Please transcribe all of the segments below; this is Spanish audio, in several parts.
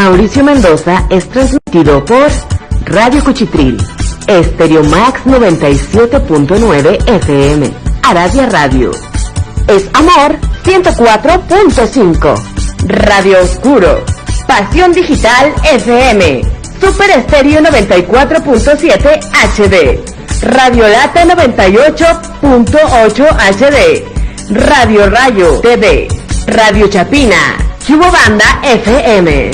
Mauricio Mendoza es transmitido por Radio Cuchitril, Estéreo Max 97.9 FM, Aradia Radio. Es Amor 104.5, Radio Oscuro, Pasión Digital FM, Super Estéreo 94.7 HD, Radio Lata 98.8 HD, Radio Rayo TV, Radio Chapina, Cubo Banda FM.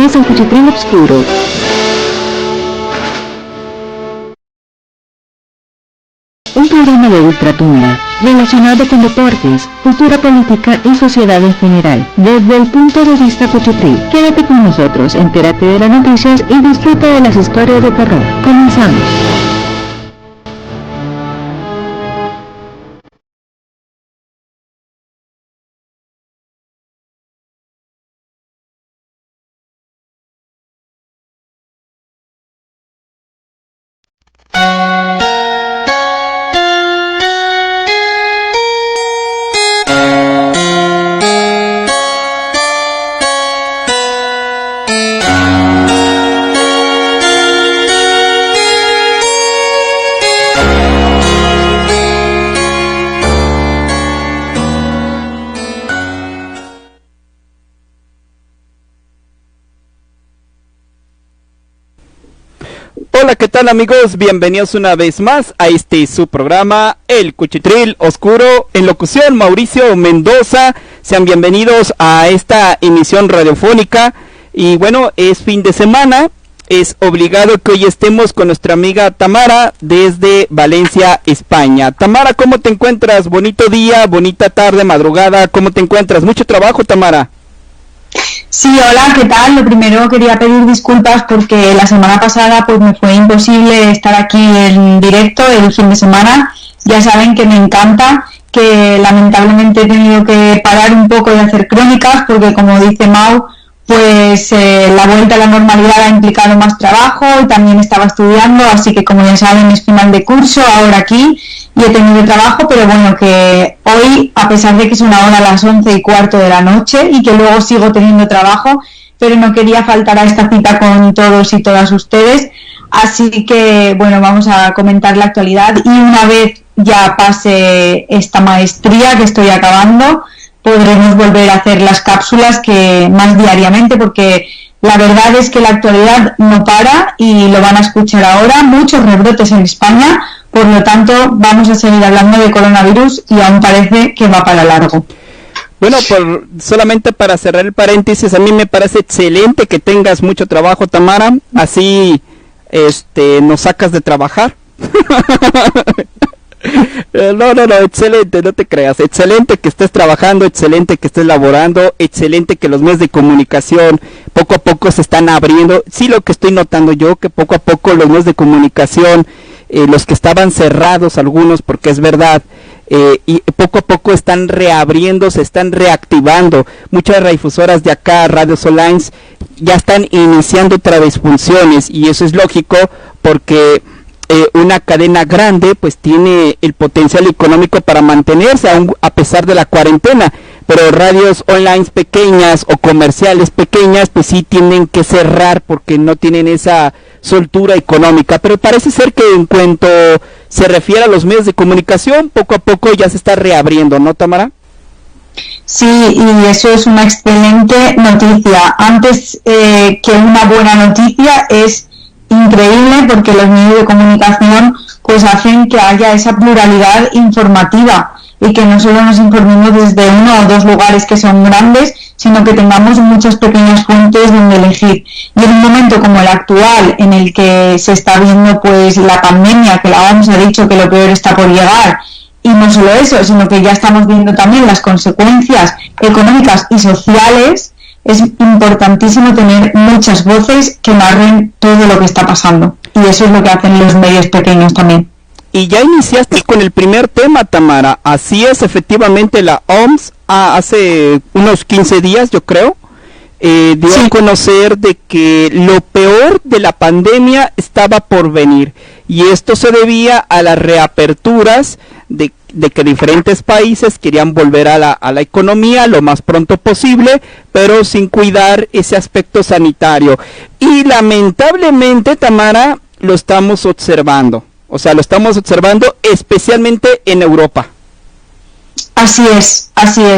El Cuchitril Obscuro. Un programa de ultratumba, relacionado con deportes, cultura política y sociedad en general, desde el punto de vista cuchitril. Quédate con nosotros, entérate de las noticias y disfruta de las historias de terror. Comenzamos. Hola, ¿qué tal amigos? Bienvenidos una vez más a su programa, El Cuchitril Oscuro, en locución Mauricio Mendoza. Sean bienvenidos a esta emisión radiofónica. Y bueno, es fin de semana, es obligado que hoy estemos con nuestra amiga Tamara desde Valencia, España. Tamara, ¿cómo te encuentras? Bonito día, bonita tarde, madrugada, ¿cómo te encuentras? ¿Mucho trabajo, Tamara? Sí, hola, ¿qué tal? Lo primero quería pedir disculpas porque la semana pasada pues me fue imposible estar aquí en directo el fin de semana. Ya saben que me encanta, que lamentablemente he tenido que parar un poco de hacer crónicas porque, como dice Mau, pues la vuelta a la normalidad ha implicado más trabajo y también estaba estudiando, así que como ya saben es final de curso ahora aquí y he tenido trabajo, pero bueno, que hoy, a pesar de que son ahora las 11:15 de la noche y que luego sigo teniendo trabajo, pero no quería faltar a esta cita con todos y todas ustedes, así que bueno, vamos a comentar la actualidad y una vez ya pase esta maestría que estoy acabando, podremos volver a hacer las cápsulas que más diariamente, porque la verdad es que la actualidad no para y lo van a escuchar ahora, muchos rebrotes en España, por lo tanto vamos a seguir hablando de coronavirus y aún parece que va para largo. Bueno, solamente para cerrar el paréntesis, a mí me parece excelente que tengas mucho trabajo, Tamara, así nos sacas de trabajar. No, excelente, no te creas, excelente que estés trabajando, excelente que estés laborando, excelente que los medios de comunicación poco a poco se están abriendo. Sí, lo que estoy notando yo, que poco a poco los medios de comunicación, los que estaban cerrados algunos, porque es verdad, y poco a poco están reabriendo, se están reactivando. Muchas radiodifusoras de acá, radios online, ya están iniciando otra vez funciones, y eso es lógico porque una cadena grande pues tiene el potencial económico para mantenerse aún a pesar de la cuarentena, pero radios online pequeñas o comerciales pequeñas pues sí tienen que cerrar porque no tienen esa soltura económica. Pero parece ser que en cuanto se refiere a los medios de comunicación, poco a poco ya se está reabriendo, ¿no, Tamara? Sí, y eso es una excelente noticia. Antes que una buena noticia, es increíble porque los medios de comunicación pues hacen que haya esa pluralidad informativa y que no solo nos informemos desde uno o dos lugares que son grandes, sino que tengamos muchas pequeñas fuentes donde elegir. Y en un momento como el actual, en el que se está viendo pues la pandemia, que la OMS ha dicho que lo peor está por llegar, y no solo eso, sino que ya estamos viendo también las consecuencias económicas y sociales, es importantísimo tener muchas voces que narren todo lo que está pasando. Y eso es lo que hacen los medios pequeños también. Y ya iniciaste con el primer tema, Tamara. Así es, efectivamente, la OMS hace unos 15 días, yo creo, dio a conocer de que lo peor de la pandemia estaba por venir. Y esto se debía a las reaperturas de que diferentes países querían volver a la economía lo más pronto posible, pero sin cuidar ese aspecto sanitario. Y lamentablemente, Tamara, lo estamos observando. O sea, lo estamos observando especialmente en Europa. Así es,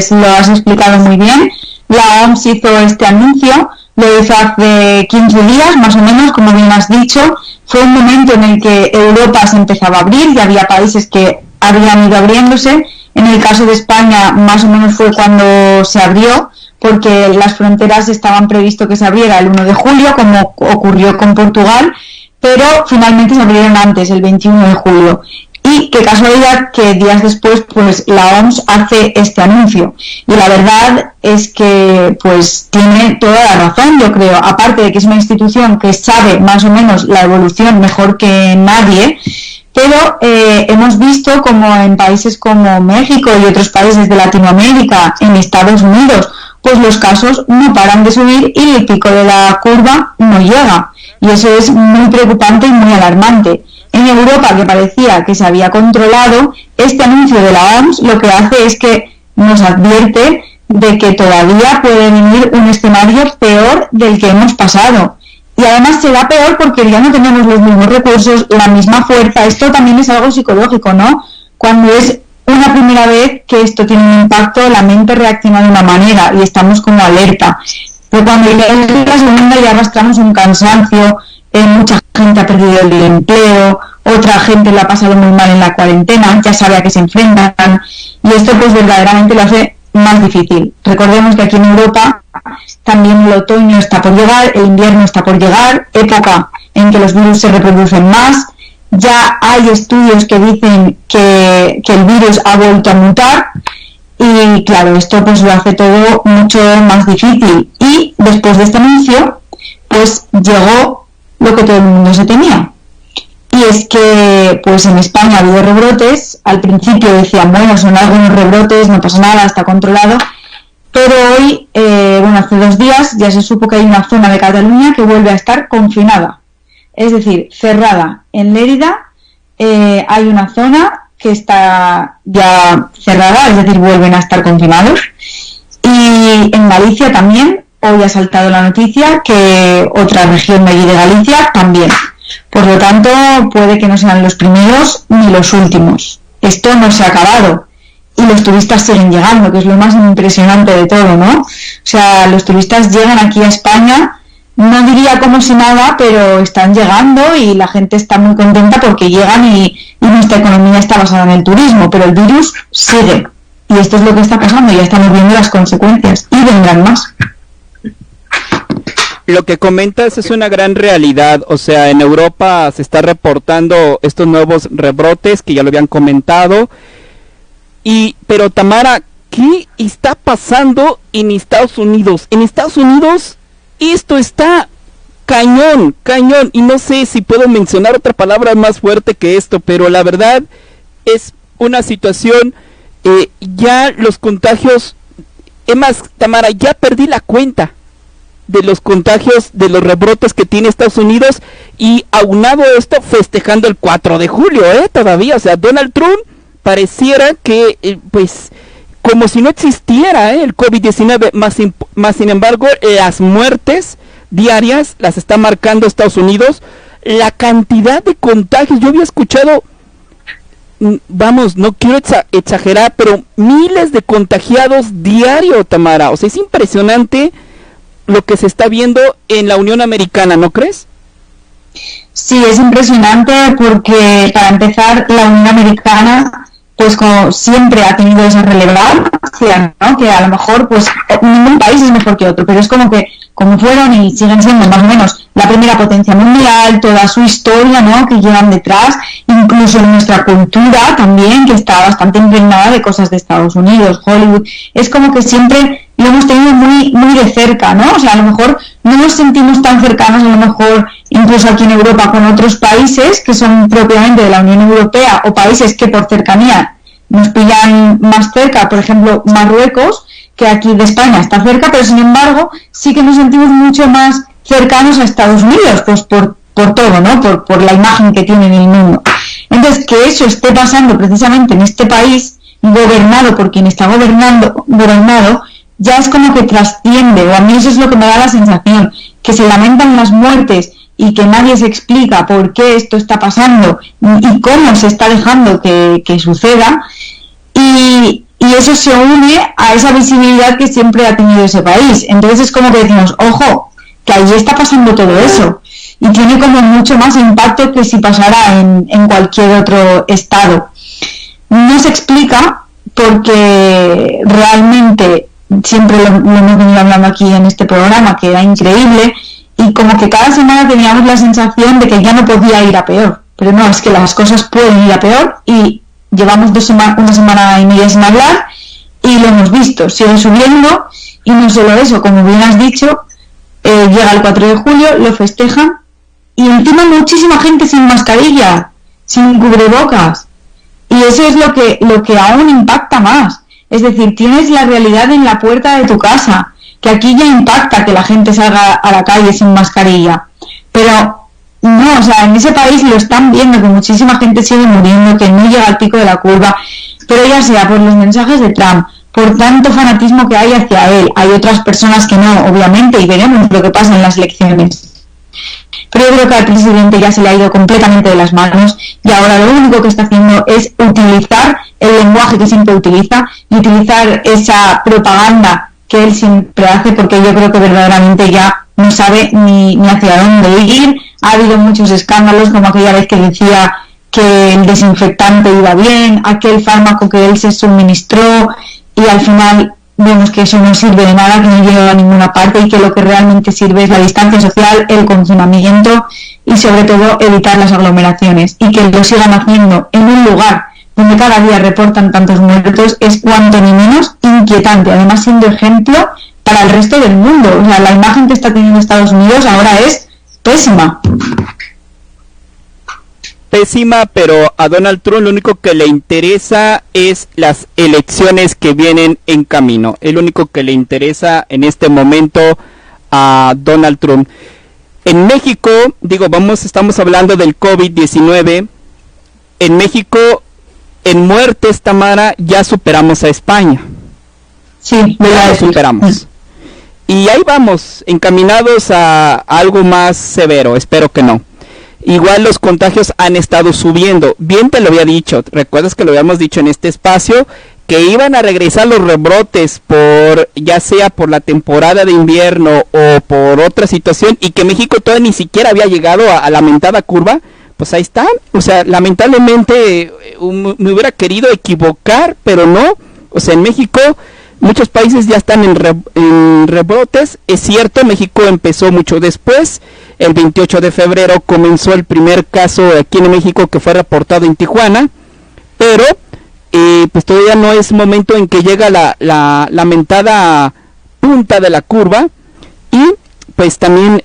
lo has explicado muy bien. La OMS hizo este anuncio, lo hizo hace 15 días, más o menos, como bien has dicho. Fue un momento en el que Europa se empezaba a abrir y había países que habían ido abriéndose. En el caso de España, más o menos fue cuando se abrió, porque las fronteras estaban previsto que se abriera el 1 de julio, como ocurrió con Portugal, pero finalmente se abrieron antes, el 21 de julio. Y qué casualidad que días después pues la OMS hace este anuncio. Y la verdad es que pues tiene toda la razón, yo creo. Aparte de que es una institución que sabe más o menos la evolución mejor que nadie, pero hemos visto como en países como México y otros países de Latinoamérica, en Estados Unidos, pues los casos no paran de subir y el pico de la curva no llega. Y eso es muy preocupante y muy alarmante. En Europa, que parecía que se había controlado, este anuncio de la OMS lo que hace es que nos advierte de que todavía puede venir un escenario peor del que hemos pasado. Y además será peor porque ya no tenemos los mismos recursos, la misma fuerza. Esto también es algo psicológico, ¿no? Cuando es una primera vez que esto tiene un impacto, la mente reacciona de una manera y estamos como alerta. Pero cuando ya es la segunda ya arrastramos un cansancio, mucha gente ha perdido el empleo, otra gente lo ha pasado muy mal en la cuarentena, ya sabe a qué se enfrentan, y esto pues verdaderamente lo hace más difícil. Recordemos que aquí en Europa también el otoño está por llegar, el invierno está por llegar, época en que los virus se reproducen más, ya hay estudios que dicen que el virus ha vuelto a mutar, y claro, esto pues lo hace todo mucho más difícil. Y después de este anuncio, pues llegó lo que todo el mundo se temía. Y es que pues en España ha habido rebrotes. Al principio decían, bueno, son algunos rebrotes, no pasa nada, está controlado. Pero hoy, hace 2 días, ya se supo que hay una zona de Cataluña que vuelve a estar confinada. Es decir, cerrada. En Lérida hay una zona que está ya cerrada, es decir, vuelven a estar confinados. Y en Galicia también, hoy ha saltado la noticia que otra región de allí de Galicia también. Por lo tanto, puede que no sean los primeros ni los últimos. Esto no se ha acabado. Y los turistas siguen llegando, que es lo más impresionante de todo, ¿no? O sea, los turistas llegan aquí a España, no diría como si nada, pero están llegando y la gente está muy contenta porque llegan y nuestra economía está basada en el turismo, pero el virus sigue. Y esto es lo que está pasando, ya estamos viendo las consecuencias y vendrán más. Lo que comentas es una gran realidad, o sea, en Europa se está reportando estos nuevos rebrotes que ya lo habían comentado. Pero Tamara, ¿qué está pasando en Estados Unidos? En Estados Unidos esto está cañón, y no sé si puedo mencionar otra palabra más fuerte que esto, pero la verdad es una situación, ya los contagios, es más, Tamara, ya perdí la cuenta de los contagios, de los rebrotes que tiene Estados Unidos, y aunado a esto, festejando el 4 de julio, todavía, o sea, Donald Trump pareciera que, pues, como si no existiera el COVID-19, más sin embargo, las muertes diarias las está marcando Estados Unidos. La cantidad de contagios, yo había escuchado, vamos, no quiero exagerar, pero miles de contagiados diario, Tamara. O sea, es impresionante lo que se está viendo en la Unión Americana, ¿no crees? Sí, es impresionante porque, para empezar, la Unión Americana, pues como siempre ha tenido esa relevancia, ¿no? Que a lo mejor pues ningún país es mejor que otro, pero es como que como fueron y siguen siendo más o menos la primera potencia mundial, toda su historia, ¿no? Que llevan detrás, incluso nuestra cultura también, que está bastante impregnada de cosas de Estados Unidos, Hollywood. Es como que siempre lo hemos tenido muy, muy de cerca, ¿no? O sea, a lo mejor no nos sentimos tan cercanos, a lo mejor incluso aquí en Europa, con otros países que son propiamente de la Unión Europea o países que por cercanía nos pillan más cerca, por ejemplo, Marruecos, que aquí de España está cerca, pero sin embargo sí que nos sentimos mucho más cercanos a Estados Unidos, pues por todo, ¿no? Por la imagen que tiene en el mundo. Entonces, que eso esté pasando precisamente en este país, gobernado por quien está gobernado, ya es como que trasciende, o a mí eso es lo que me da la sensación, que se lamentan las muertes y que nadie se explica por qué esto está pasando y cómo se está dejando que suceda, y eso se une a esa visibilidad que siempre ha tenido ese país. Entonces es como que decimos, ojo, que allí está pasando todo eso, y tiene como mucho más impacto que si pasara en cualquier otro estado. No se explica porque realmente, siempre lo hemos venido hablando aquí en este programa, que era increíble, y como que cada semana teníamos la sensación de que ya no podía ir a peor, pero no, es que las cosas pueden ir a peor, y llevamos una semana y media sin hablar y lo hemos visto, sigue subiendo, y no solo eso, como bien has dicho, llega el 4 de julio, lo festejan, y encima muchísima gente sin mascarilla, sin cubrebocas, y eso es lo que aún impacta más. Es decir, tienes la realidad en la puerta de tu casa, que aquí ya impacta que la gente salga a la calle sin mascarilla, pero no, o sea, en ese país lo están viendo, que muchísima gente sigue muriendo, que no llega al pico de la curva, pero ya sea por los mensajes de Trump, por tanto fanatismo que hay hacia él. Hay otras personas que no, obviamente, y veremos lo que pasa en las elecciones. Pero yo creo que al presidente ya se le ha ido completamente de las manos, y ahora lo único que está haciendo es utilizar el lenguaje que siempre utiliza y utilizar esa propaganda que él siempre hace, porque yo creo que verdaderamente ya no sabe ni hacia dónde ir. Ha habido muchos escándalos, como aquella vez que decía que el desinfectante iba bien, aquel fármaco que él se suministró, y al final vemos que eso no sirve de nada, que no llega a ninguna parte, y que lo que realmente sirve es la distancia social, el confinamiento y sobre todo evitar las aglomeraciones, y que lo sigan haciendo en un lugar donde cada día reportan tantos muertos es cuanto ni menos inquietante, además siendo ejemplo para el resto del mundo. O sea, la imagen que está teniendo Estados Unidos ahora es pésima. Pésima, pero a Donald Trump lo único que le interesa es las elecciones que vienen en camino. Es lo único que le interesa en este momento a Donald Trump. En México, estamos hablando del COVID-19. En México, en muertes, Tamara, ya superamos a España. Sí, ya lo superamos. Y ahí vamos, encaminados a algo más severo, espero que no. Igual los contagios han estado subiendo. Bien te lo había dicho, recuerdas que lo habíamos dicho en este espacio, que iban a regresar los rebrotes ya sea por la temporada de invierno o por otra situación, y que México todavía ni siquiera había llegado a la mentada curva. Pues ahí están, o sea, lamentablemente me hubiera querido equivocar, pero no. O sea, en México muchos países ya están en rebrotes. Es cierto, México empezó mucho después. El 28 de febrero comenzó el primer caso aquí en México, que fue reportado en Tijuana, pero pues todavía no es momento en que llega la lamentada punta de la curva. Y pues también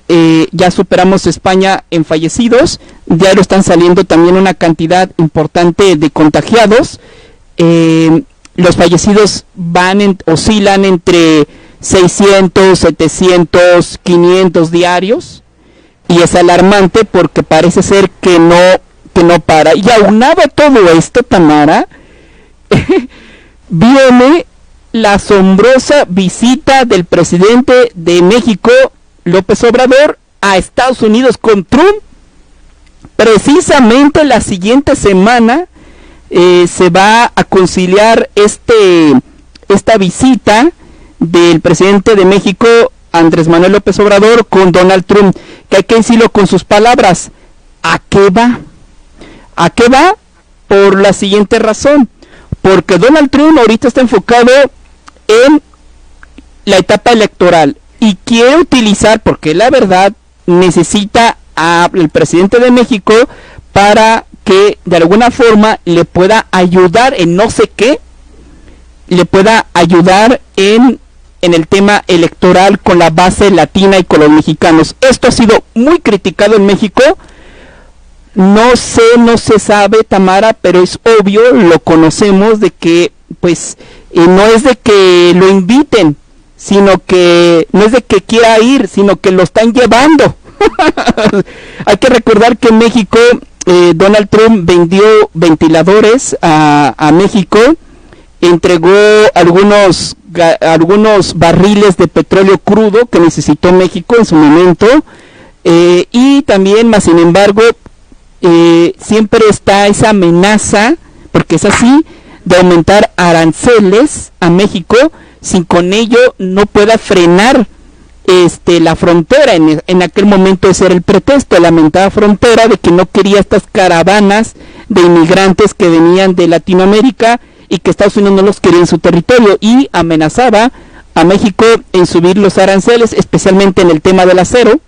ya superamos España en fallecidos, ya lo están saliendo también una cantidad importante de contagiados. Los fallecidos oscilan entre 600, 700, 500 diarios, y es alarmante porque parece ser que no para. Y aunado a todo esto, Tamara, viene la asombrosa visita del presidente de México, López Obrador, a Estados Unidos con Trump. Precisamente la siguiente semana se va a conciliar esta visita del presidente de México, Andrés Manuel López Obrador, con Donald Trump, que hay que decirlo con sus palabras. ¿A qué va? ¿A qué va? Por la siguiente razón, porque Donald Trump ahorita está enfocado en la etapa electoral y quiere utilizar, porque la verdad necesita al presidente de México para que de alguna forma le pueda ayudar en no sé qué, le pueda ayudar en en el tema electoral con la base latina y con los mexicanos. Esto ha sido muy criticado en México. No se sabe, Tamara, pero es obvio, lo conocemos, de que pues no es de que lo inviten, sino que no es de que quiera ir, sino que lo están llevando. Hay que recordar que en México Donald Trump vendió ventiladores a México, entregó algunos barriles de petróleo crudo que necesitó México en su momento, y también, más sin embargo, siempre está esa amenaza, porque es así, de aumentar aranceles a México, sin con ello no pueda frenar la frontera. En aquel momento ese era el pretexto, la lamentada frontera, de que no quería estas caravanas de inmigrantes que venían de Latinoamérica y que Estados Unidos no los quería en su territorio, y amenazaba a México en subir los aranceles, especialmente en el tema del acero.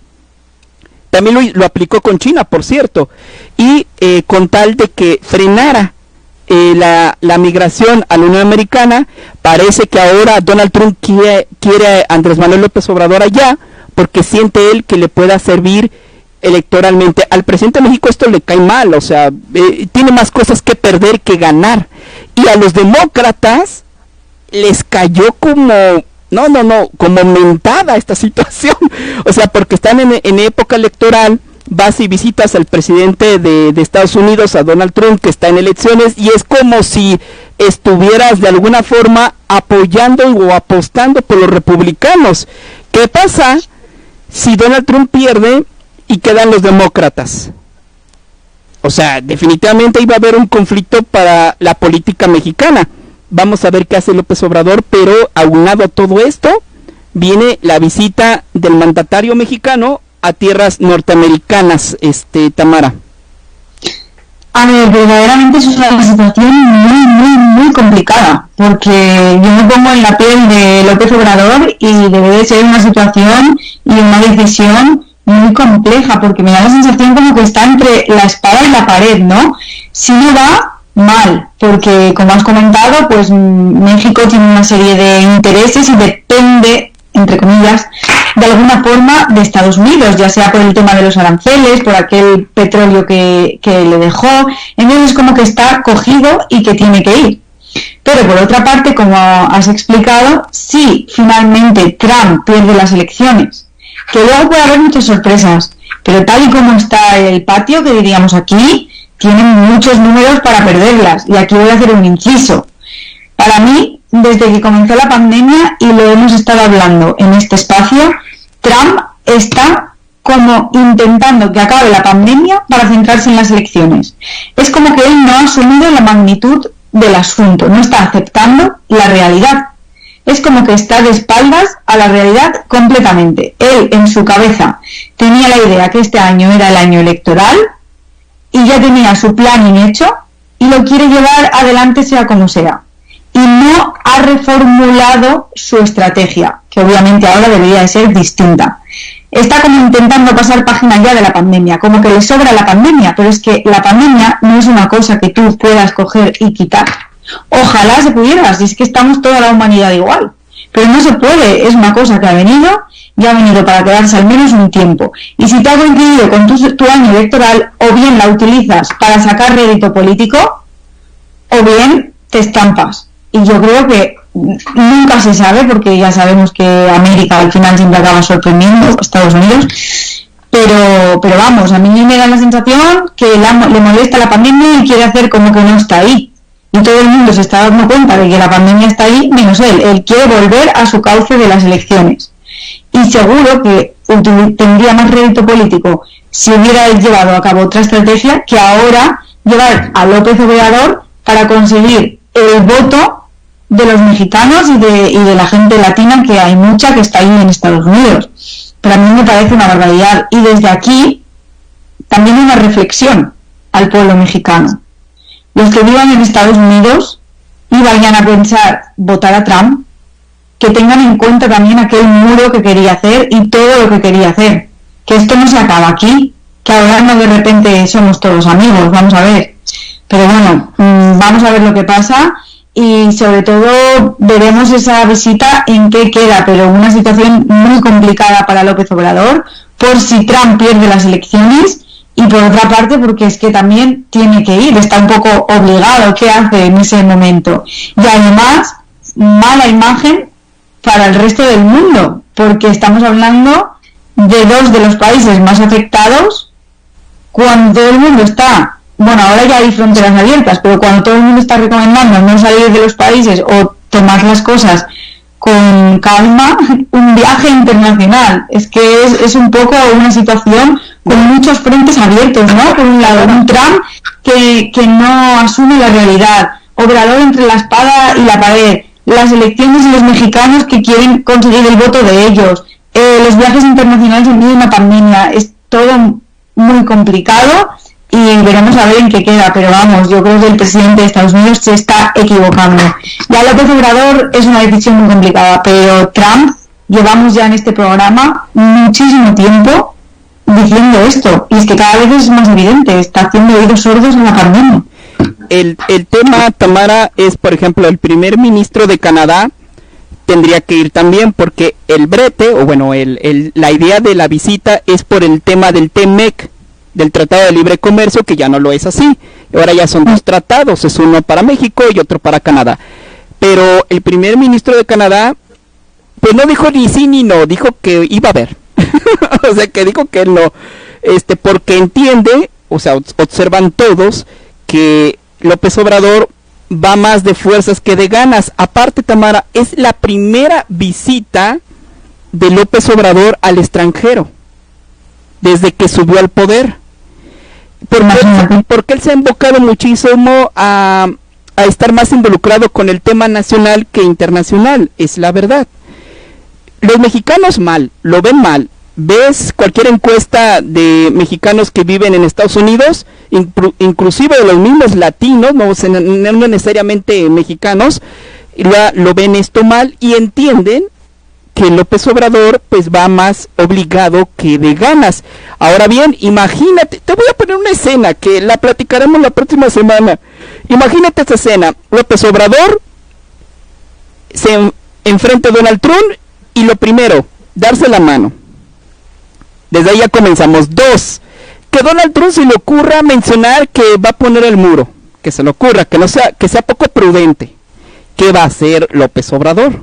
También lo aplicó con China, por cierto, y con tal de que frenara la migración a la Unión Americana. Parece que ahora Donald Trump quiere a Andrés Manuel López Obrador allá, porque siente él que le pueda servir electoralmente. Al presidente de México esto le cae mal, o sea, tiene más cosas que perder que ganar, y a los demócratas les cayó como como mentada esta situación, o sea, porque están en época electoral, vas y visitas al presidente de Estados Unidos, a Donald Trump, que está en elecciones, y es como si estuvieras de alguna forma apoyando o apostando por los republicanos. ¿Qué pasa si Donald Trump pierde y quedan los demócratas? O sea, definitivamente iba a haber un conflicto para la política mexicana. Vamos a ver qué hace López Obrador, pero aunado a todo esto, viene la visita del mandatario mexicano a tierras norteamericanas, Tamara. A ver, verdaderamente eso es una situación muy complicada, porque yo me pongo en la piel de López Obrador y debe de ser una situación y una decisión muy compleja, porque me da la sensación como que está entre la espada y la pared, ¿no? Si no va mal, porque como has comentado, pues México tiene una serie de intereses y depende, entre comillas, de alguna forma de Estados Unidos, ya sea por el tema de los aranceles, por aquel petróleo que le dejó. Entonces es como que está cogido y que tiene que ir. Pero por otra parte, como has explicado, si finalmente Trump pierde las elecciones, que luego puede haber muchas sorpresas, pero tal y como está el patio, que diríamos aquí, tienen muchos números para perderlas. Y aquí voy a hacer un inciso. Para mí, desde que comenzó la pandemia, y lo hemos estado hablando en este espacio, Trump está como intentando que acabe la pandemia para centrarse en las elecciones. Es como que él no ha asumido la magnitud del asunto, no está aceptando la realidad. Es como que está de espaldas a la realidad completamente. Él, en su cabeza, tenía la idea que este año era el año electoral y ya tenía su plan hecho y lo quiere llevar adelante sea como sea. Y no ha reformulado su estrategia, que obviamente ahora debería de ser distinta. Está como intentando pasar página ya de la pandemia, como que le sobra la pandemia, pero es que la pandemia no es una cosa que tú puedas coger y quitar. Ojalá se pudiera, si es que estamos toda la humanidad igual, pero no se puede, es una cosa que ha venido y ha venido para quedarse al menos un tiempo. Y si te ha coincidido con tu año electoral, o bien la utilizas para sacar rédito político, o bien te estampas. Y yo creo que nunca se sabe, porque ya sabemos que América al final siempre acaba sorprendiendo, Estados Unidos, pero vamos, a mí me da la sensación que le molesta la pandemia y quiere hacer como que no está ahí. Y todo el mundo se está dando cuenta de que la pandemia está ahí, menos él. Él quiere volver a su cauce de las elecciones. Y seguro que tendría más rédito político si hubiera llevado a cabo otra estrategia que ahora llevar a López Obrador para conseguir el voto de los mexicanos y de la gente latina, que hay mucha que está ahí en Estados Unidos. Pero a mí me parece una barbaridad. Y desde aquí también una reflexión al pueblo mexicano. Los que vivan en Estados Unidos y vayan a pensar votar a Trump, que tengan en cuenta también aquel muro que quería hacer y todo lo que quería hacer. Que esto no se acaba aquí, que ahora no de repente somos todos amigos, vamos a ver. Pero bueno, vamos a ver lo que pasa. y sobre todo veremos esa visita en qué queda, pero una situación muy complicada para López Obrador, por si Trump pierde las elecciones, y por otra parte porque es que también tiene que ir, está un poco obligado. ¿Qué hace en ese momento? Y además, mala imagen para el resto del mundo, porque estamos hablando de dos de los países más afectados cuando todo el mundo está, bueno, ahora ya hay fronteras abiertas, pero cuando todo el mundo está recomendando no salir de los países o tomar las cosas con calma, un viaje internacional. Es que es un poco una situación con muchos frentes abiertos, ¿no? Por un lado, un Trump que no asume la realidad, Obrador entre la espada y la pared, las elecciones y los mexicanos que quieren conseguir el voto de ellos, los viajes internacionales en medio de una pandemia. Es todo muy complicado y veremos a ver en qué queda, pero vamos, yo creo que el presidente de Estados Unidos se está equivocando. Ya López Obrador es una decisión muy complicada, pero Trump, llevamos ya en este programa muchísimo tiempo diciendo esto, y es que cada vez es más evidente, está haciendo oídos sordos a la pandemia. El tema, Tamara, es, por ejemplo, el primer ministro de Canadá tendría que ir también, porque el brete, o bueno, la idea de la visita es por el tema del TMEC, del Tratado de Libre Comercio, que ya no lo es así. Ahora ya son dos tratados, es uno para México y otro para Canadá. Pero el primer ministro de Canadá, pues no dijo ni sí ni no, dijo que iba a ver. O sea, que dijo que él no, porque entiende, o sea, observan todos que López Obrador va más de fuerzas que de ganas. Aparte, Tamara, es la primera visita de López Obrador al extranjero desde que subió al poder. Porque él se ha invocado muchísimo a estar más involucrado con el tema nacional que internacional, es la verdad. Los mexicanos mal, lo ven mal. Ves cualquier encuesta de mexicanos que viven en Estados Unidos, inclusive de los mismos latinos, no necesariamente mexicanos, lo ven esto mal y entienden que López Obrador pues va más obligado que de ganas. Ahora bien, imagínate, te voy a poner una escena que la platicaremos la próxima semana. Imagínate esta escena: López Obrador se enfrenta a Donald Trump y lo primero, darse la mano. Desde ahí ya comenzamos. 2, que Donald Trump se le ocurra mencionar que va a poner el muro, que se le ocurra, que sea poco prudente. ¿Qué va a hacer López Obrador?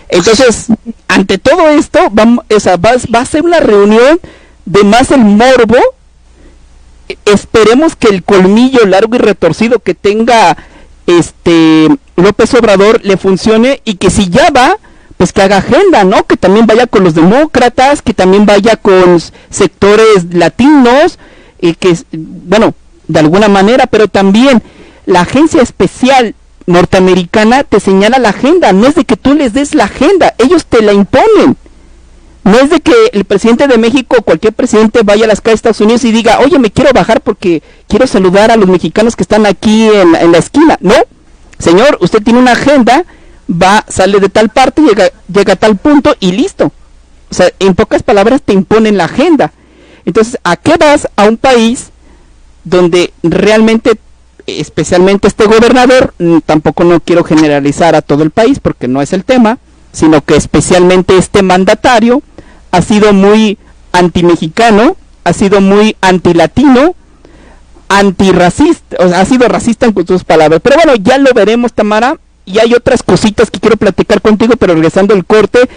Entonces, ante todo esto, va a ser una reunión de más el morbo. Esperemos que el colmillo largo y retorcido que tenga López Obrador le funcione, y que si ya va, pues que haga agenda, ¿no? Que también vaya con los demócratas, que también vaya con sectores latinos, y que, bueno, de alguna manera, pero también la agencia especial norteamericana te señala la agenda. No es de que tú les des la agenda, ellos te la imponen. No es de que el presidente de México o cualquier presidente vaya a las calles de Estados Unidos y diga, oye, me quiero bajar porque quiero saludar a los mexicanos que están aquí en la esquina. No, señor, usted tiene una agenda, sale de tal parte, llega a tal punto y listo. O sea, en pocas palabras te imponen la agenda. Entonces, ¿a qué vas? A un país donde realmente, especialmente este gobernador, tampoco no quiero generalizar a todo el país porque no es el tema, sino que especialmente este mandatario ha sido muy antimexicano, ha sido muy antilatino, antirracista, o sea, ha sido racista en sus palabras. Pero bueno, ya lo veremos, Tamara, y hay otras cositas que quiero platicar contigo, pero regresando al corte.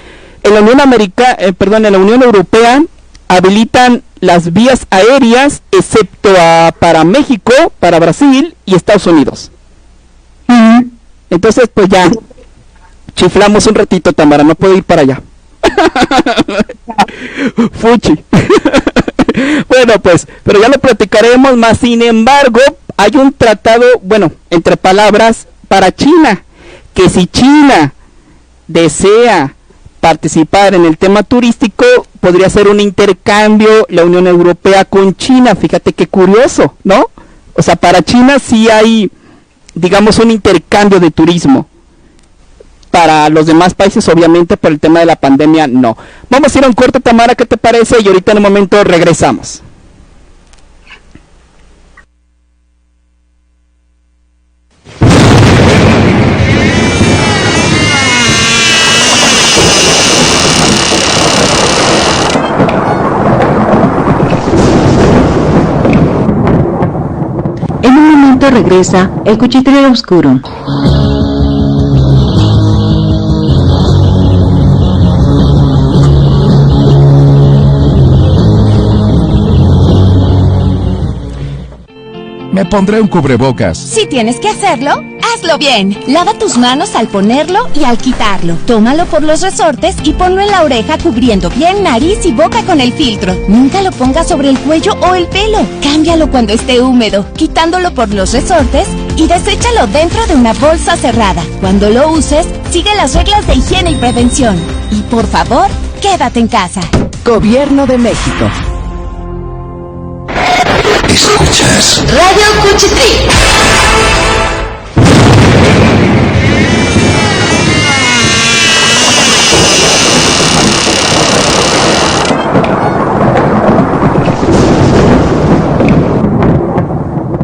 En la en la Unión Europea habilitan las vías aéreas, excepto para México, para Brasil y Estados Unidos. Entonces, pues ya chiflamos un ratito, Tamara, no puedo ir para allá. Fuchi. Bueno, pues, pero ya lo platicaremos más. Sin embargo, hay un tratado, bueno, entre palabras, para China, que si China desea participar en el tema turístico, podría ser un intercambio la Unión Europea con China. Fíjate qué curioso, ¿no? O sea, para China sí hay, digamos, un intercambio de turismo. Para los demás países, obviamente, por el tema de la pandemia, no. Vamos a ir a un corte, Tamara, ¿qué te parece? Y ahorita en un momento regresamos. En un momento regresa el Cuchitril Oscuro. Me pondré un cubrebocas. Si tienes que hacerlo, hazlo bien. Lava tus manos al ponerlo y al quitarlo. Tómalo por los resortes y ponlo en la oreja cubriendo bien nariz y boca con el filtro. Nunca lo pongas sobre el cuello o el pelo. Cámbialo cuando esté húmedo, quitándolo por los resortes y deséchalo dentro de una bolsa cerrada. Cuando lo uses, sigue las reglas de higiene y prevención. Y por favor, quédate en casa. Gobierno de México. Escuchas Radio Cuchitril.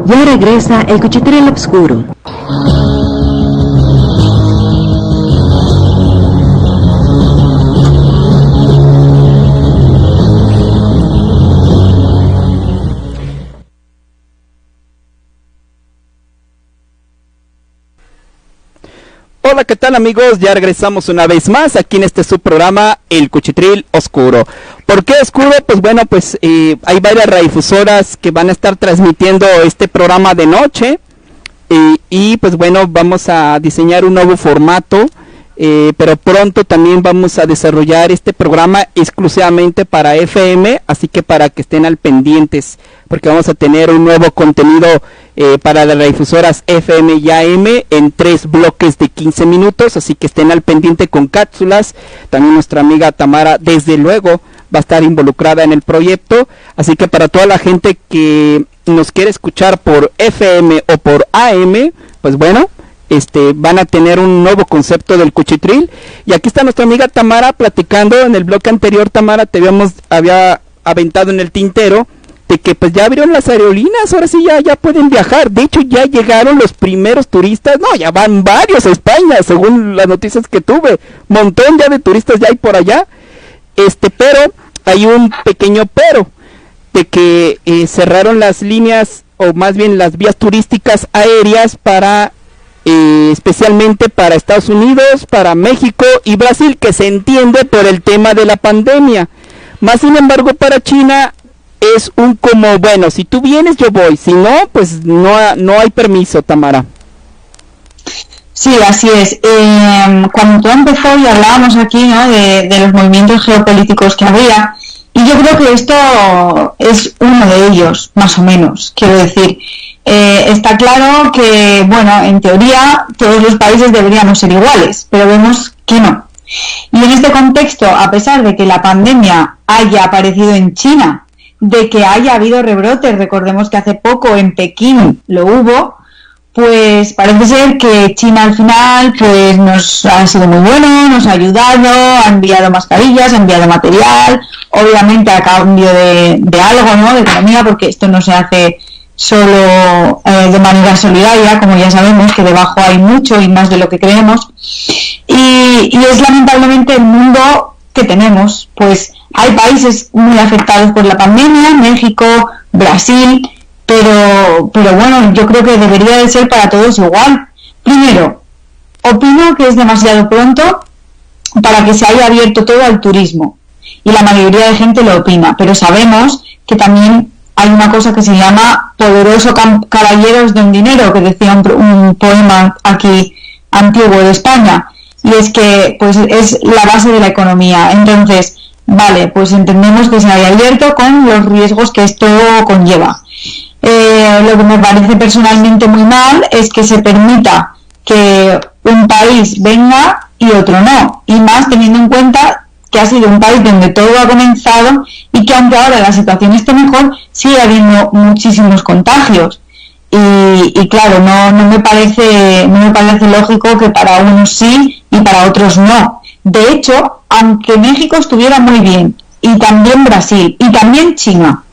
Ya regresa el Cuchitril Oscuro. Hola, ¿qué tal amigos? Ya regresamos una vez más aquí en este subprograma, El Cuchitril Oscuro. ¿Por qué oscuro? Pues bueno, hay varias radiodifusoras que van a estar transmitiendo este programa de noche. Y pues bueno, vamos a diseñar un nuevo formato. Pero pronto también vamos a desarrollar este programa exclusivamente para FM, así que para que estén al pendientes, porque vamos a tener un nuevo contenido para las radiodifusoras FM y AM en 3 bloques de 15 minutos, así que estén al pendiente con cápsulas. También nuestra amiga Tamara, desde luego, va a estar involucrada en el proyecto, así que para toda la gente que nos quiere escuchar por FM o por AM, pues bueno, van a tener un nuevo concepto del Cuchitril. Y aquí está nuestra amiga Tamara platicando. En el bloque anterior, Tamara, había aventado en el tintero de que pues ya abrieron las aerolíneas, ahora sí ya pueden viajar. De hecho, ya llegaron los primeros turistas, ya van varios a España, según las noticias que tuve. Montón ya de turistas ya hay por allá. Pero hay un pequeño pero, de que cerraron las líneas, o más bien las vías turísticas aéreas para especialmente para Estados Unidos, para México y Brasil, que se entiende por el tema de la pandemia. Más sin embargo, para China es un como, bueno, si tú vienes yo voy, si no, pues no hay permiso, Tamara. Sí, así es. Cuando todo empezó y hablábamos aquí, ¿no?, de los movimientos geopolíticos que había, y yo creo que esto es uno de ellos, más o menos, quiero decir. Está claro que, bueno, en teoría todos los países deberíamos ser iguales, pero vemos que no. Y en este contexto, a pesar de que la pandemia haya aparecido en China, de que haya habido rebrotes, recordemos que hace poco en Pekín lo hubo, pues parece ser que China al final pues nos ha sido muy bueno, nos ha ayudado, ha enviado mascarillas, ha enviado material, obviamente a cambio de algo, ¿no?, de economía, porque esto no se hace solo de manera solidaria, como ya sabemos que debajo hay mucho y más de lo que creemos, y es lamentablemente el mundo que tenemos. Pues hay países muy afectados por la pandemia, México, Brasil, pero bueno, yo creo que debería de ser para todos igual. Primero, opino que es demasiado pronto para que se haya abierto todo al turismo, y la mayoría de gente lo opina, pero sabemos que también hay una cosa que se llama poderoso caballeros de un dinero, que decía un poema aquí antiguo de España, y es que pues es la base de la economía. Entonces, vale, pues entendemos que se haya abierto con los riesgos que esto conlleva. Lo que me parece personalmente muy mal es que se permita que un país venga y otro no, y más teniendo en cuenta que ha sido un país donde todo ha comenzado y que aunque ahora la situación esté mejor, sigue habiendo muchísimos contagios. Y claro, no me parece lógico que para unos sí y para otros no. De hecho, aunque México estuviera muy bien, y también Brasil, y también China,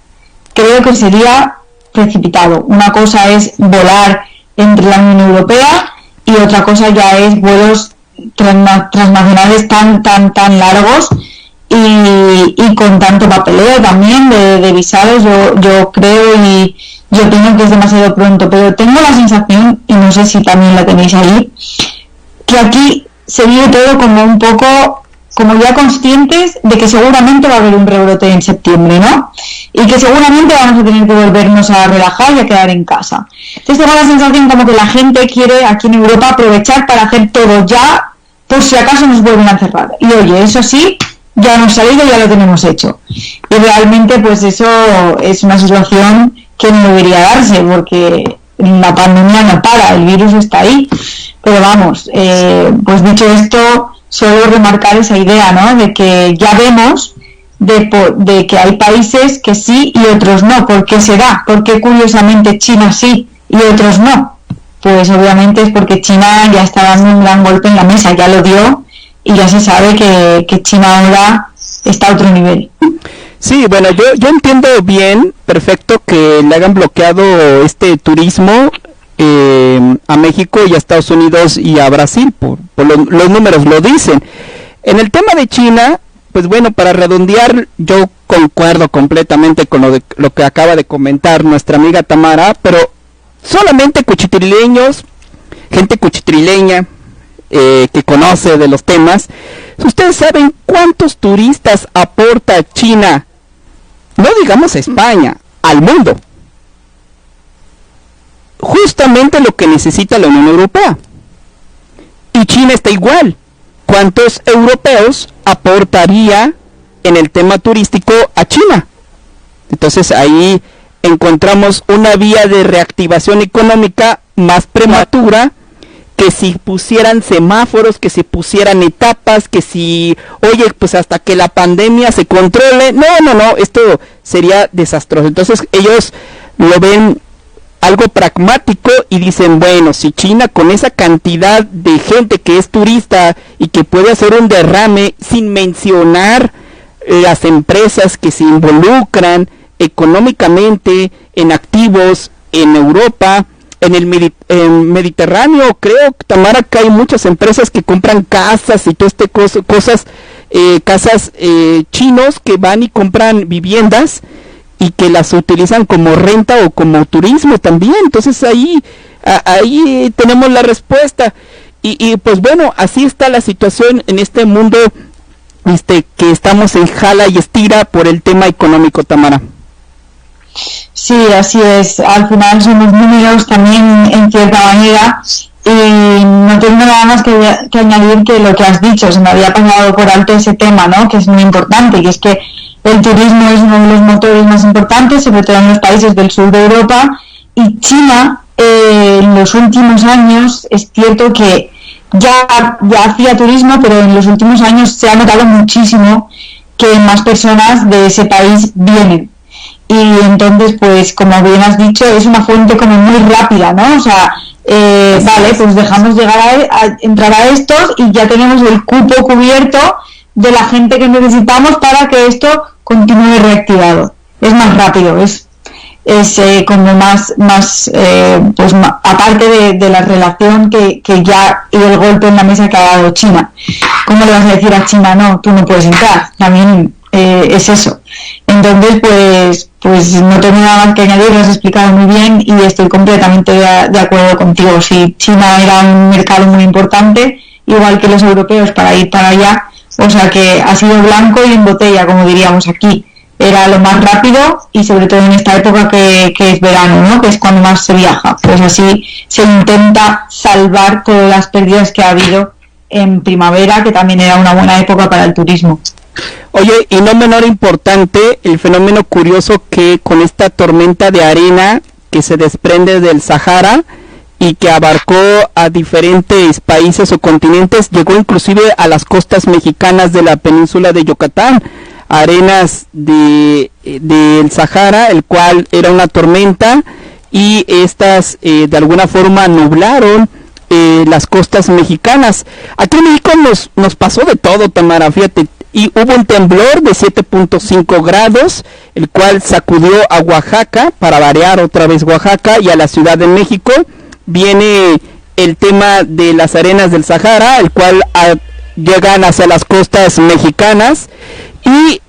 creo que sería precipitado. Una cosa es volar entre la Unión Europea y otra cosa ya es vuelos transnacionales tan largos, y con tanto papeleo también de visados, yo creo y yo opino que es demasiado pronto, pero tengo la sensación, y no sé si también la tenéis ahí, que aquí se vive todo como un poco, como ya conscientes de que seguramente va a haber un rebrote en septiembre, ¿no? Y que seguramente vamos a tener que volvernos a relajar y a quedar en casa. Entonces tengo la sensación como que la gente quiere aquí en Europa aprovechar para hacer todo ya, por si acaso nos vuelven a cerrar. Y oye, eso sí, ya hemos salido, ya lo tenemos hecho. Y realmente pues eso es una situación que no debería darse, porque la pandemia no para, el virus está ahí. Pero vamos, pues dicho esto, solo remarcar esa idea, ¿no? De que ya vemos de que hay países que sí y otros no. ¿Por qué será? ¿Por qué curiosamente China sí y otros no? Pues obviamente es porque China ya está dando un gran golpe en la mesa, ya lo dio, y ya se sabe que China ahora está a otro nivel. Sí, bueno, yo entiendo bien, perfecto, que le hayan bloqueado este turismo a México y a Estados Unidos y a Brasil, por los números lo dicen. En el tema de China, pues bueno, para redondear, yo concuerdo completamente con lo que acaba de comentar nuestra amiga Tamara, pero solamente cuchitrileños, gente cuchitrileña, que conoce de los temas, ustedes saben cuántos turistas aporta China, no digamos España, al mundo. Justamente lo que necesita la Unión Europea. Y China está igual. ¿Cuántos europeos aportaría en el tema turístico a China? Entonces ahí encontramos una vía de reactivación económica más prematura, que si pusieran semáforos, que si pusieran etapas, que si, oye, pues hasta que la pandemia se controle. No, esto sería desastroso. Entonces ellos lo ven algo pragmático y dicen, bueno, si China con esa cantidad de gente que es turista y que puede hacer un derrame, sin mencionar las empresas que se involucran económicamente en activos en Europa, en el Mediterráneo, creo, Tamara, que hay muchas empresas que compran casas y todo este cosas, casas chinos que van y compran viviendas y que las utilizan como renta o como turismo también. Entonces ahí tenemos la respuesta. Y pues bueno, así está la situación en este mundo que estamos en jala y estira por el tema económico, Tamara. Sí, así es. Al final somos números también, en cierta manera, y no tengo nada más que añadir que lo que has dicho. Se me había pasado por alto ese tema, ¿no? Que es muy importante, y es que el turismo es uno de los motores más importantes, sobre todo en los países del sur de Europa, y China en los últimos años es cierto que ya hacía turismo, pero en los últimos años se ha notado muchísimo que más personas de ese país vienen. Y entonces, pues, como bien has dicho, es una fuente como muy rápida, ¿no? O sea, vale, pues dejamos llegar a entrar a estos y ya tenemos el cupo cubierto de la gente que necesitamos para que esto continúe reactivado. Es más rápido, es como más pues aparte de la relación que ya y el golpe en la mesa que ha dado China. ¿Cómo le vas a decir a China, no, tú no puedes entrar? También es eso. Entonces, pues no tengo nada más que añadir, lo has explicado muy bien y estoy completamente de acuerdo contigo. Si China era un mercado muy importante, igual que los europeos, para ir para allá, o sea que ha sido blanco y en botella, como diríamos aquí. Era lo más rápido y sobre todo en esta época que es verano, ¿no? Que es cuando más se viaja. Pues así se intenta salvar todas las pérdidas que ha habido en primavera, que también era una buena época para el turismo. Oye, y no menor importante, el fenómeno curioso que con esta tormenta de arena que se desprende del Sahara y que abarcó a diferentes países o continentes, llegó inclusive a las costas mexicanas de la península de Yucatán, arenas del Sahara, el cual era una tormenta, y estas de alguna forma nublaron las costas mexicanas. Aquí en México nos pasó de todo, Tamara, fíjate, y hubo un temblor de 7.5 grados, el cual sacudió a Oaxaca, para variar otra vez Oaxaca, y a la Ciudad de México. Viene el tema de las arenas del Sahara, el cual llegan hacia las costas mexicanas, Y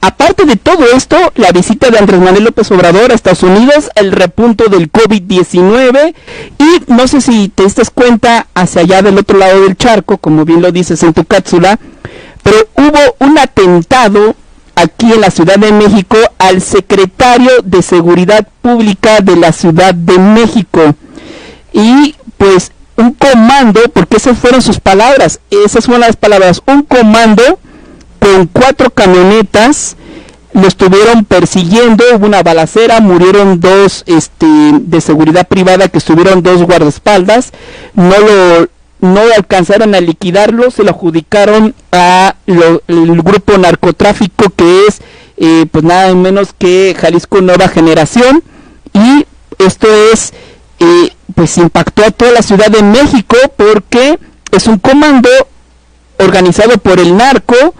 aparte de todo esto, la visita de Andrés Manuel López Obrador a Estados Unidos, el repunto del COVID-19, y no sé si te diste cuenta, hacia allá del otro lado del charco, como bien lo dices en tu cápsula, pero hubo un atentado aquí en la Ciudad de México al secretario de Seguridad Pública de la Ciudad de México. Y pues un comando, porque esas fueron sus palabras, esas fueron las palabras, un comando con 4 camionetas lo estuvieron persiguiendo, hubo una balacera, murieron 2 de seguridad privada, que estuvieron 2 guardaespaldas, no alcanzaron a liquidarlo, se lo adjudicaron a el grupo narcotráfico, que es pues nada menos que Jalisco Nueva Generación, y esto es pues impactó a toda la Ciudad de México, porque es un comando organizado por el narco,